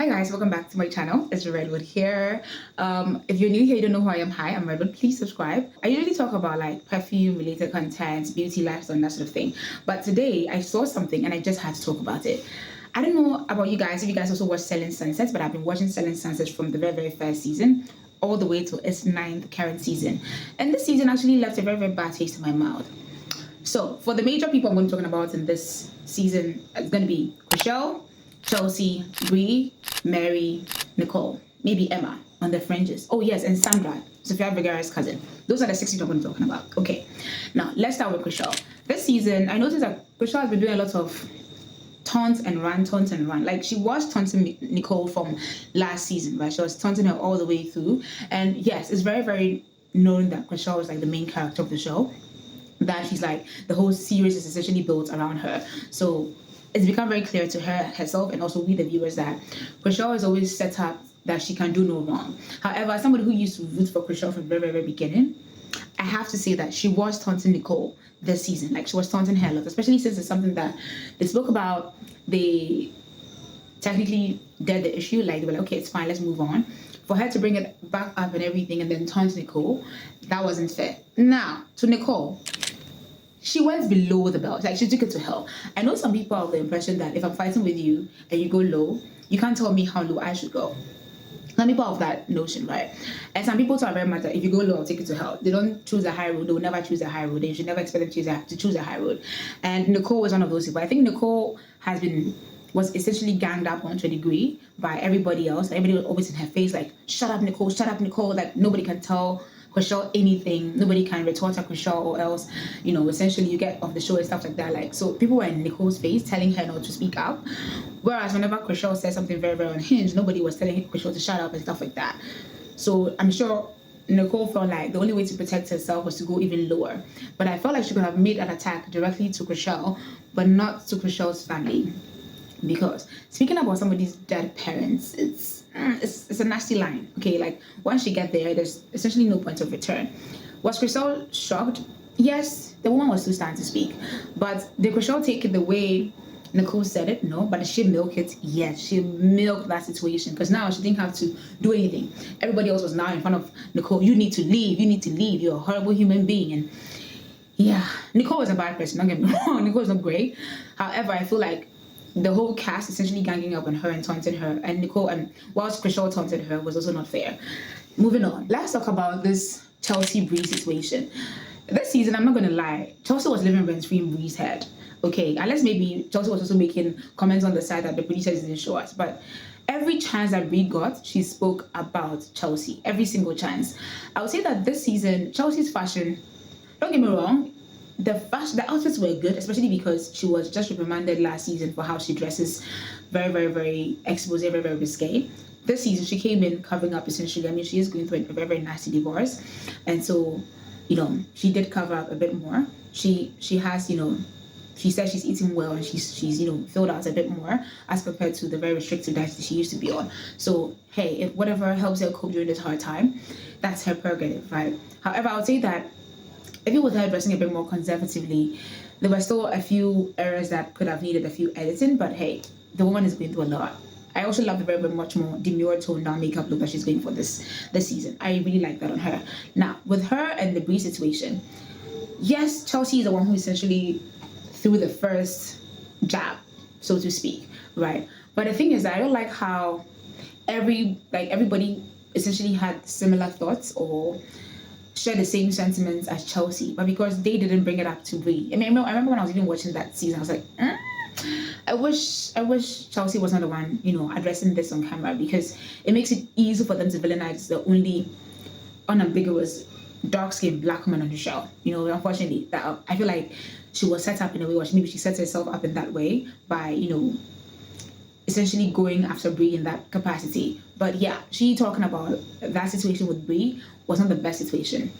Hi guys, welcome back to my channel. It's Redwood here. If you're new here, you don't know who I am. Hi, I'm Redwood. Please subscribe. I usually talk about like perfume related content, beauty, lifestyle, and that sort of thing. But today I saw something and I just had to talk about it. I don't know about you guys, if you guys also watch Selling Sunsets, but I've been watching Selling Sunsets from the very first season all the way to its 9th current season. And this season actually left a very bad taste in my mouth. So for the major people I'm going to be talking about in this season, it's going to be Chrishell, Chelsea, Bre, Mary, Nicole, maybe Emma on the fringes. Oh yes, and Sandra, Sofia Vergara's cousin. Those are the 6 people I'm talking about. Okay, now let's start with Chrishell. This season, I noticed that Chrishell has been doing a lot of taunts and run. Like she was taunting Nicole from last season, right? She was taunting her all the way through. And yes, it's very known that Chrishell is like the main character of the show. That she's like the whole series is essentially built around her. So it's become very clear to her herself and also we the viewers that Chrishell is always set up that she can do no wrong. However, as somebody who used to root for Chrishell from the very beginning, I have to say that she was taunting Nicole this season. Like she was taunting her a lot, especially since it's something that they spoke about. They technically did the issue. Like they were like, okay, it's fine, let's move on. For her to bring it back up and everything and then taunt Nicole, that wasn't fair. Now, to Nicole, she went below the belt. Like she took it to hell. I know some people have the impression that if I'm fighting with you and you go low, you can't tell me how low I should go. Some people have that notion, right? And some people are very much that if you go low, I'll take it to hell. They don't choose a high road. They will never choose a high road. They should never expect them to choose a high road. And Nicole was one of those people. I think Nicole was essentially ganged up on to a degree by everybody else. Everybody was always in her face like, shut up, Nicole, shut up, Nicole. Like nobody can tell Chrishell anything. Nobody can retort at Chrishell or else, essentially you get off the show and stuff like that. Like, so people were in Nicole's face telling her not to speak up. Whereas whenever Chrishell said something very unhinged, nobody was telling Chrishell to shut up and stuff like that. So I'm sure Nicole felt like the only way to protect herself was to go even lower. But I felt like she could have made an attack directly to Chrishell, but not to Chrishell's family. Because speaking about somebody's dead parents, it's a nasty line. Okay, like once you get there, there's essentially no point of return. Was Chrishell shocked? Yes, the woman was too stunned to speak. But did Chrishell take it the way Nicole said it? No. But did she milk it? Yes, she milked that situation because now she didn't have to do anything. Everybody else was now in front of Nicole. You need to leave. You need to leave. You're a horrible human being. And yeah, Nicole was a bad person. Don't get me wrong. Nicole is not great. However, I feel like the whole cast essentially ganging up on her and taunting her, and Nicole, and whilst Chrishell taunted her, was also not fair. Moving on, let's talk about this Chelsea Bre situation. This season, I'm not gonna lie, Chelsea was living rent-free in Bre's head. Okay, unless maybe Chelsea was also making comments on the side that the producers didn't show us, but every chance that Bre got, she spoke about Chelsea. Every single chance. I would say that this season, Chelsea's fashion, don't get me wrong, the outfits were good, especially because she was just reprimanded last season for how she dresses, very expose, very risque. This season she came in covering up essentially. I mean, she is going through a very nasty divorce, and so she did cover up a bit more. She has she said she's eating well and she's filled out a bit more as compared to the very restrictive diet that she used to be on. So hey, if whatever helps her cope during this hard time, that's her prerogative, right? However, I would say that if it was her dressing a bit more conservatively, there were still a few areas that could have needed a few editing, but hey, the woman is going through a lot. I also love the very much more demure toned down makeup look that she's going for this season. I really like that on her. Now, with her and the Bre situation, yes, Chelsea is the one who essentially threw the first jab, so to speak, right? But the thing is that I don't like how everybody essentially had similar thoughts or share the same sentiments as Chelsea, but because they didn't bring it up to Bre. I mean, I remember when I was even watching that season, I was like, I wish Chelsea wasn't the one, addressing this on camera, because it makes it easy for them to villainize the only unambiguous dark-skinned black woman on the show. Unfortunately, that I feel like she was set up in a way, or maybe she set herself up in that way by, essentially going after Bre in that capacity. But yeah, she talking about that situation with Bre was not the best situation.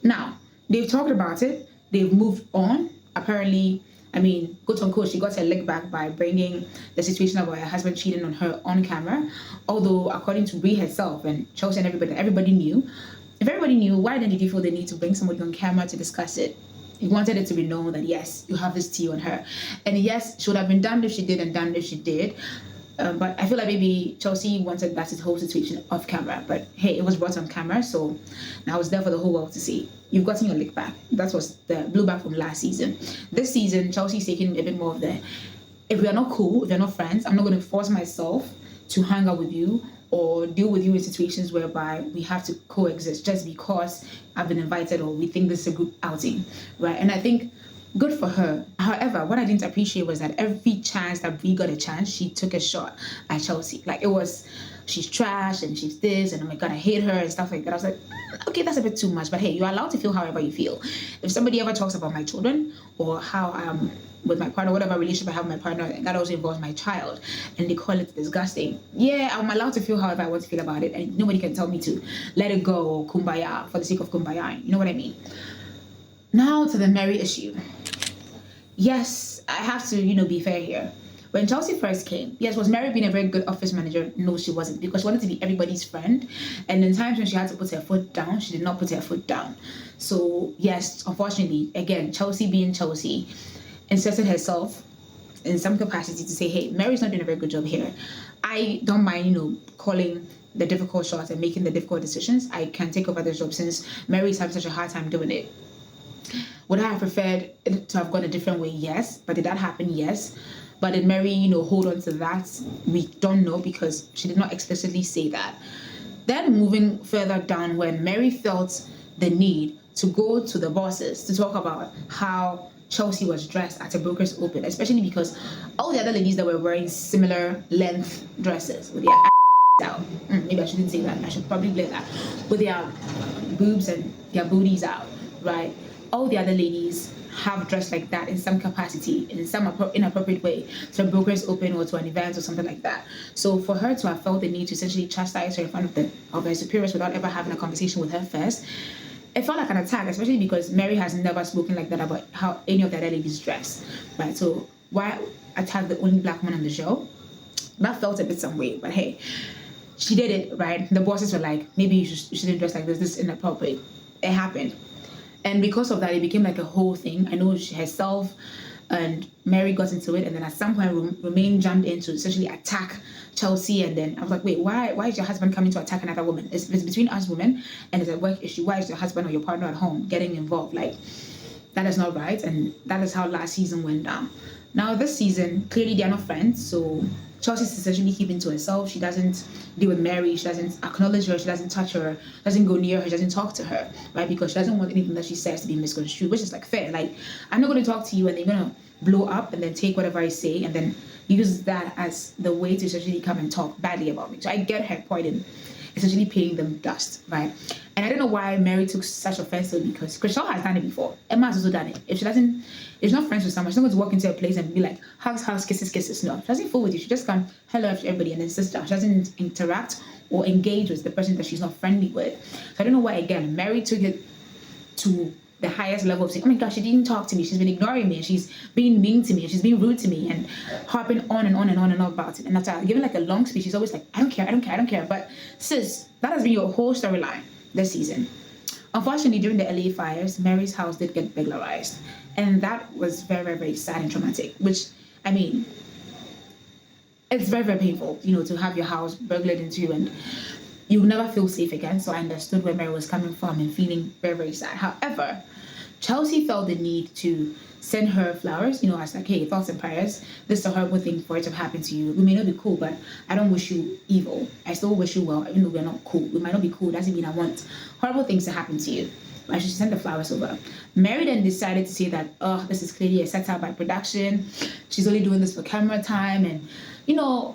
Now, they've talked about it. They've moved on. Apparently, I mean, quote unquote, she got her leg back by bringing the situation about her husband cheating on her on camera. Although, according to Bre herself and Chelsea and everybody knew. If everybody knew, why then did you feel the need to bring somebody on camera to discuss it? You wanted it to be known that yes, you have this tea on her. And yes, she would have been damned if she did and damned if she did. But I feel like maybe Chelsea wanted that whole situation off camera. But hey, it was brought on camera, so now it's there for the whole world to see. You've gotten your lick back. That was the blue back from last season. This season, Chelsea's taking a bit more of the, if we are not cool, if we're not friends, I'm not going to force myself to hang out with you or deal with you in situations whereby we have to coexist just because I've been invited or we think this is a group outing, right? And I think good for her. However, what I didn't appreciate was that every chance that Bre got a chance, she took a shot at Chelsea. Like, it was, she's trash and she's this, and oh my God, I hate her and stuff like that. I was like, okay, that's a bit too much. But hey, you're allowed to feel however you feel. If somebody ever talks about my children or how I'm with my partner, whatever relationship I have with my partner, that also involves my child, and they call it disgusting. Yeah, I'm allowed to feel however I want to feel about it, and nobody can tell me to let it go or kumbaya for the sake of kumbaya. You know what I mean? Now to the Mary issue. Yes, I have to, be fair here. When Chelsea first came, yes, was Mary being a very good office manager? No, she wasn't, because she wanted to be everybody's friend. And in times when she had to put her foot down, she did not put her foot down. So yes, unfortunately, again, Chelsea being Chelsea, inserted herself in some capacity to say, hey, Mary's not doing a very good job here. I don't mind, calling the difficult shots and making the difficult decisions. I can take over this job since Mary's having such a hard time doing it. Would I have preferred it to have gone a different way? Yes. But did that happen? Yes. But did Mary, hold on to that? We don't know, because she did not explicitly say that. Then moving further down, when Mary felt the need to go to the bosses to talk about how Chelsea was dressed at a broker's open, especially because all the other ladies that were wearing similar length dresses with their out. Maybe I shouldn't say that. I should probably blame that. With their boobs and their booties out, right? All the other ladies have dressed like that in some capacity, in some inappropriate way, to a broker's open or to an event or something like that. So for her to have felt the need to essentially chastise her in front of her superiors without ever having a conversation with her first, it felt like an attack, especially because Mary has never spoken like that about how any of the other ladies dress, right? So why attack the only black man on the show? That felt a bit some way, but hey, she did it, right? The bosses were like, maybe you shouldn't dress like this. This is inappropriate. It happened. And because of that, it became like a whole thing. I know she herself and Mary got into it, and then at some point Romain jumped in to essentially attack Chelsea. And then I was like, wait, why is your husband coming to attack another woman? It's between us women, and it's a work issue. Why is your husband or your partner at home getting involved? Like, that is not right. And that is how last season went down. Now this season, clearly they are not friends, so Chelsea's essentially keeping to herself. She doesn't deal with Mary. She doesn't acknowledge her. She doesn't touch her. Doesn't go near her. She doesn't talk to her, right? Because she doesn't want anything that she says to be misconstrued, which is like fair. Like, I'm not going to talk to you and then you're going to blow up and then take whatever I say and then use that as the way to essentially come and talk badly about me. So I get her point in essentially paying them dust, right? And I don't know why Mary took such offense to it, because Chrishell has done it before. Emma has also done it. If she's not friends with someone, she's not going to walk into a place and be like, hugs, kisses. No, she doesn't fool with you. She just come, hello to everybody and then sit down. She doesn't interact or engage with the person that she's not friendly with. So I don't know why, again, Mary took it to the highest level of saying, oh my gosh, she didn't talk to me. She's been ignoring me and she's being mean to me and she's being rude to me and harping on and on and on and on about it. And after giving like a long speech, she's always like, I don't care. But sis, that has been your whole storyline this season. Unfortunately, during the LA fires, Mary's house did get burglarized. And that was very, very, very sad and traumatic, which, I mean, it's very, very painful, to have your house burglared into and you'll never feel safe again. So I understood where Mary was coming from and feeling very, very sad. However, Chelsea felt the need to send her flowers, as like, hey, thoughts and prayers. This is a horrible thing for it to happen to you. We may not be cool, but I don't wish you evil. I still wish you well, even though we're not cool. We might not be cool. Doesn't mean I want horrible things to happen to you. I should send the flowers over. Mary then decided to say that, this is clearly a setup by production. She's only doing this for camera time and,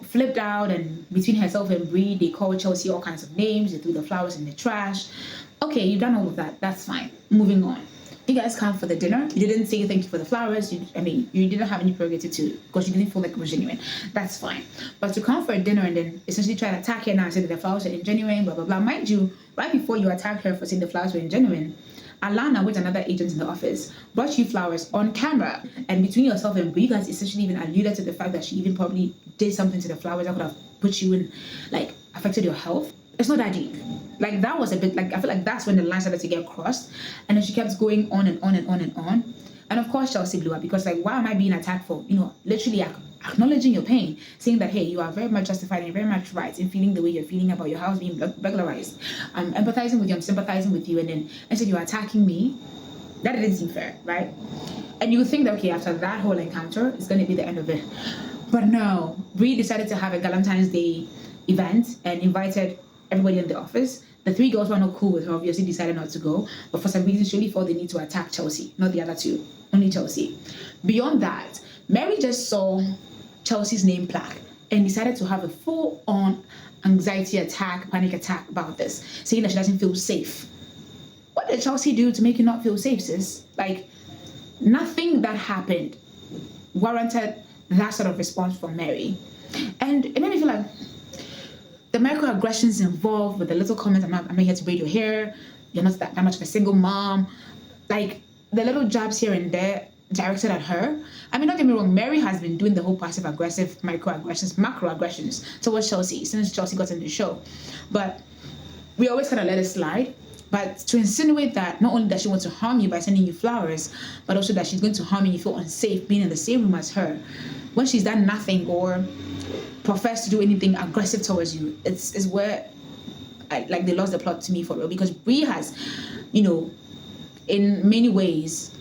flipped out, and between herself and Bre, they called Chelsea all kinds of names. They threw the flowers in the trash. Okay, you've done all of that. That's fine. Moving on. You guys come for the dinner. You didn't say thank you for the flowers. You didn't have any prerogative to, because you didn't feel like it was genuine. That's fine. But to come for a dinner and then essentially try to attack her now and say that the flowers are ingenuine, blah, blah, blah. Mind you, right before you attacked her for saying the flowers were ingenuine, Alana, with another agent in the office, brought you flowers on camera. And between yourself and Bre, you guys essentially even alluded to the fact that she even probably did something to the flowers that could have put you in, affected your health. It's not that deep. That was a bit, I feel like that's when the line started to get crossed. And then she kept going on and on and on and on. And of course, Chelsea blew up because, like, why am I being attacked for, literally acknowledging your pain, saying that, hey, you are very much justified and very much right in feeling the way you're feeling about your house being burglarized. I'm empathizing with you, I'm sympathizing with you, and then instead you're attacking me. That didn't seem fair, right? And you would think that, okay, after that whole encounter, it's going to be the end of it. But no, Bre decided to have a Valentine's Day event and invited everybody in the office. The 3 girls were not cool with her, obviously decided not to go, but for some reason she really felt the need to attack Chelsea, not the other 2, only Chelsea. Beyond that, Mary just saw Chelsea's name plaque and decided to have a full-on anxiety attack, panic attack about this, saying that she doesn't feel safe. What did Chelsea do to make you not feel safe, sis? Like, nothing that happened warranted that sort of response from Mary. And it made me feel like the microaggressions involved with the little comments, I'm not here to braid your hair, you're not that much of a single mom, like the little jabs here and there directed at her. I mean, don't get me wrong, Mary has been doing the whole passive-aggressive microaggressions, macroaggressions towards Chelsea since Chelsea got in the show. But we always kind of let it slide. But to insinuate that not only does she want to harm you by sending you flowers, but also that she's going to harm you, you feel unsafe being in the same room as her, when she's done nothing or professed to do anything aggressive towards you, it's where they lost the plot to me for real. Because Bre has, in many ways,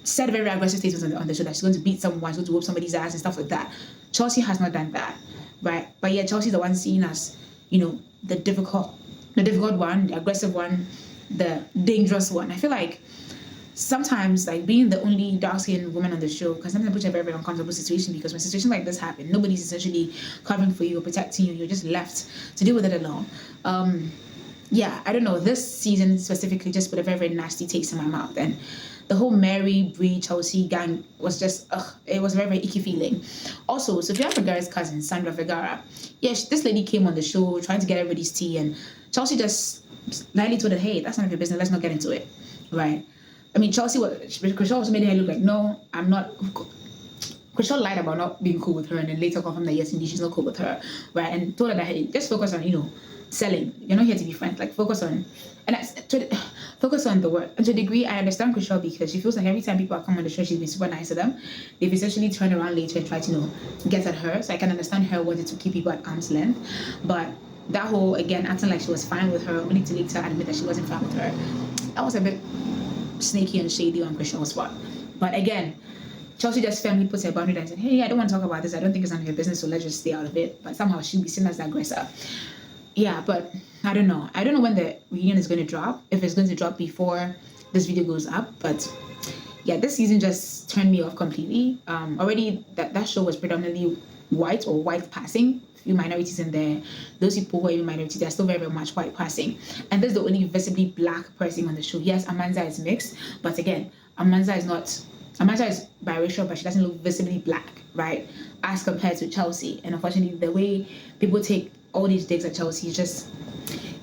said very aggressive statements on the show that she's going to beat someone, she's going to whoop somebody's ass and stuff like that. Chelsea has not done that, right? But yeah, Chelsea's the one seen as, the difficult one, the aggressive one, the dangerous one. I feel like sometimes, like, being the only dark-skinned woman on the show, because sometimes put you in a very, very uncomfortable situation, because when situations like this happen, nobody's essentially covering for you or protecting you. You're just left to deal with it alone. Yeah, I don't know. This season specifically just put a very, very nasty taste in my mouth. And the whole Mary, Bre, Chelsea gang was just, it was a very, very icky feeling. Also, Sofia Vergara's cousin, Sandra Vergara, this lady came on the show trying to get everybody's tea, and Chelsea just lightly told her, hey, that's none of your business, let's not get into it, right? I mean, Chrishell also made her look like, no, I'm not. Chrishell lied about not being cool with her, and then later confirmed that yes, indeed, she's not cool with her, right? And told her that, hey, just focus on, selling. You're not here to be friends. Like, focus on the work. And to a degree, I understand Chrishell because she feels like every time people come on the show, she's been super nice to them. They've essentially turned around later and tried to, get at her. So I can understand her wanting to keep people at arm's length. But that whole, again, acting like she was fine with her, only to later admit that she wasn't fine with her, that was a bit sneaky and shady on Chrishell's part. But again, Chelsea just firmly puts her boundary and said, hey, I don't want to talk about this. I don't think it's none of your business, so let's just stay out of it. But somehow she'll be seen as the aggressor. Yeah, but I don't know. I don't know when the reunion is going to drop, if it's going to drop before this video goes up. But yeah, this season just turned me off completely. Already, that show was predominantly white or white passing. Few minorities in there. Those people who are even minorities, they're still very, very much white passing. And this is the only visibly black person on the show. Yes, Amanza is mixed, but again, Amanza is biracial, but she doesn't look visibly black, right? As compared to Chelsea. And unfortunately, the way people take all these digs at Chelsea is just,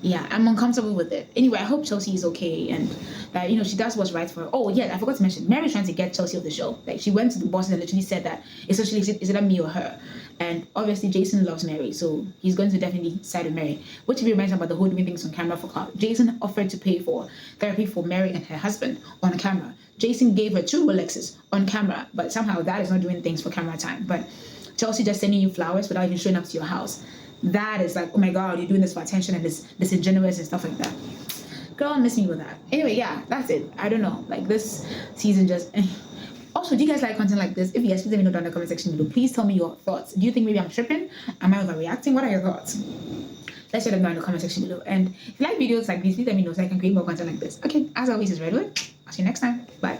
yeah, I'm uncomfortable with it. Anyway, I hope Chelsea is okay and that, she does what's right for her. Oh, yeah, I forgot to mention, Mary's trying to get Chelsea off the show. Like, she went to the boss and literally said that, essentially, is it me or her? And obviously, Jason loves Mary, so he's going to definitely side with Mary. Which reminds me about the whole doing things on camera for clout. Jason offered to pay for therapy for Mary and her husband on camera. Jason gave her 2 Rolexes on camera, but somehow that is not doing things for camera time. But Chelsea just sending you flowers without even showing up to your house. That is like, oh my God, you're doing this for attention and this disingenuous and stuff like that. Girl, miss me with that. Anyway, yeah, that's it. I don't know. Like, this season just... Also, do you guys like content like this? If yes, please let me know down in the comment section below. Please tell me your thoughts. Do you think maybe I'm tripping? Am I overreacting? What are your thoughts? Let's share them down in the comment section below. And if you like videos like these, please let me know so I can create more content like this. Okay, as always, it's Redwood. I'll see you next time. Bye.